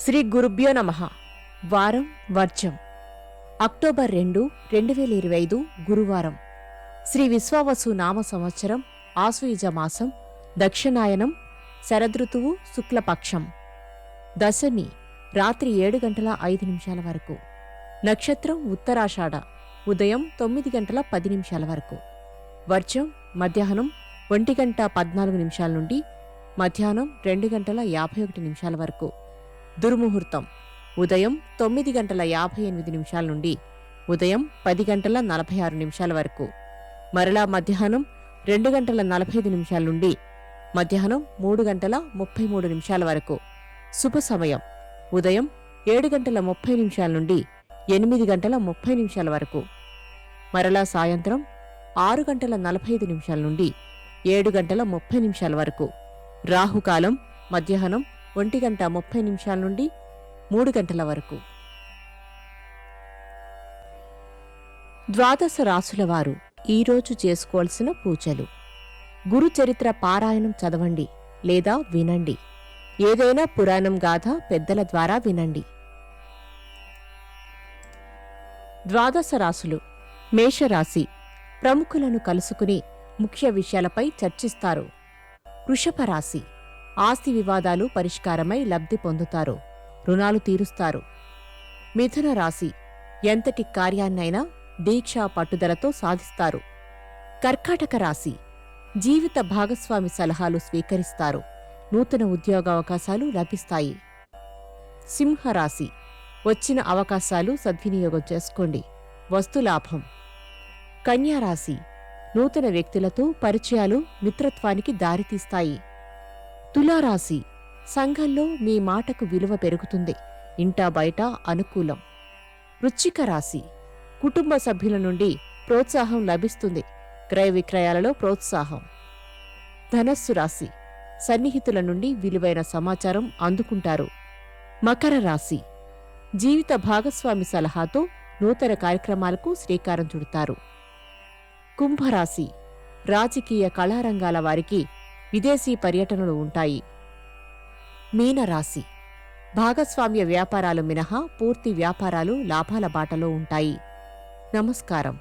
శ్రీ గురుభ్యో నమః. వారం వర్జం. అక్టోబర్ 2, 2025 గురువారం. శ్రీ విశ్వావసు నామ సంవత్సరం, ఆశ్వయుజ మాసం, దక్షిణాయనం, శరదృతువు, శుక్లపక్షం. దశమి రాత్రి 7:05 వరకు. నక్షత్రం ఉత్తరాషాఢ, ఉదయం 9:10 వరకు. వర్జం మధ్యాహ్నం 1:14 నుండి మధ్యాహ్నం 2:51 వరకు. దుర్ముహూర్తం ఉదయం 9:58 నుండి ఉదయం 10:46 వరకు. మరలా మధ్యాహ్నం 2:45 నుండి మధ్యాహ్నం 3:33 వరకు. శుభ సమయం ఉదయం 7:30 నుండి 8:30 వరకు. మరలా సాయంత్రం 6:45 నుండి 7:30 వరకు. రాహుకాలం మధ్యాహ్నం 1:30 నుండి 3 గంటల వరకు. ద్వాదశ రాసుల వారు ఈరోజు చేసుకోవాల్సిన పూజలు. గురుచరిత్ర పారాయణం చదవండి లేదా వినండి. ఏదైనా పురాణం గాథ పెద్దల ద్వారా వినండి. ద్వాదశ రాసులు. మేషరాశి ప్రముఖులను కలుసుకుని ముఖ్య విషయాలపై చర్చిస్తారు. వృషభ రాశి ఆస్తి వివాదాలు పరిష్కారమై లబ్ధి పొందుతారు. రుణాలు తీరుస్తారు. మిథున రాశి ఎంతటి కార్యాన్నైనా దీక్షా పట్టుదలతో సాధిస్తారు. కర్కాటక రాశి జీవిత భాగస్వామి సలహాలు స్వీకరిస్తారు. నూతన ఉద్యోగావకాశాలు లభిస్తాయి. సింహరాశి వచ్చిన అవకాశాలు సద్వినియోగం చేసుకోండి. వస్తులాభం. కన్యారాశి నూతన వ్యక్తులతో పరిచయాలు మిత్రత్వానికి దారితీస్తాయి. తులారాశి సంఘంలో మీ మాటకు విలువ పెరుగుతుంది. ఇంటా బయట అనుకూలం. వృశ్చిక రాశి కుటుంబ సభ్యుల నుండి ప్రోత్సాహం లభిస్తుంది. క్రయ విక్రయాలలో ప్రోత్సాహం. ధనస్సు రాశి సన్నిహితుల నుండి విలువైన సమాచారం అందుకుంటారు. మకర రాశి జీవిత భాగస్వామి సలహాతో నూతన కార్యక్రమాలకు శ్రీకారం చుడతారు. కుంభరాశి రాజకీయ కళారంగాల వారికి విదేశీ పర్యటనలు ఉంటాయి. మీనరాశి భాగస్వామ్య వ్యాపారాలు మినహా పూర్తి వ్యాపారాలు లాభాల బాటలో ఉంటాయి. నమస్కారం.